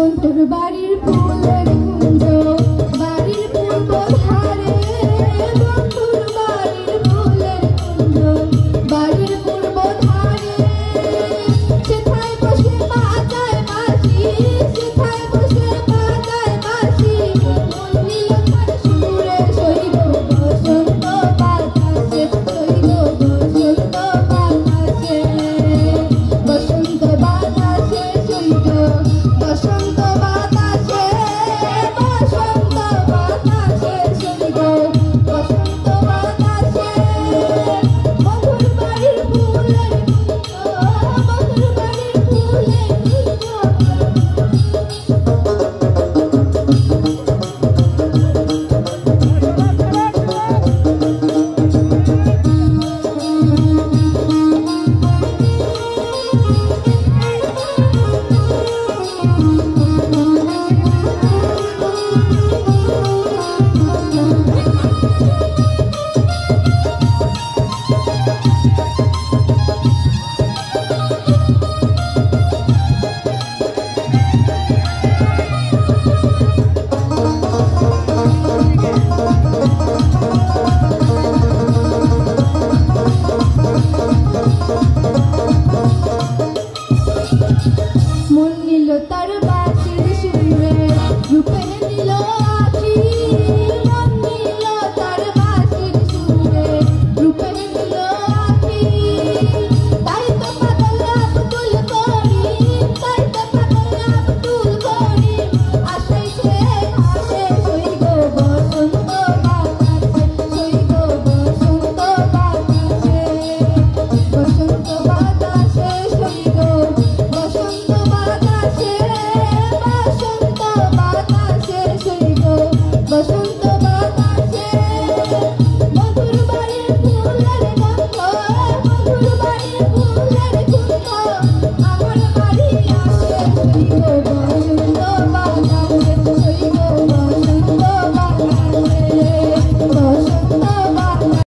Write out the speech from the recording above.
বসন্তর বাড়ির ফুলের কুঞ্জ বাড়ির পূর্ব ধারে বন্ধুর বাড়ির ফুলের কুঞ্জ বাড়ির পূর্ব ধারে সেথায় বসে বাজায় বাঁশি সেথায় বসে বাজায় বাঁশি মন নিল তার সুরে সইল বসন্ত বাতাসে সইল বসন্ত বাতাসে বসন্ত বাতাসে সইল বসন্ত বাতাসে বসন্ত বাতাসে সইল বসন্ত বাতাসে মধুর বাড়ির ফুলের কুঞ্জ মধুর বাড়ির ফুলের মন নিল তার বাঁশির সুরে রূপে নিল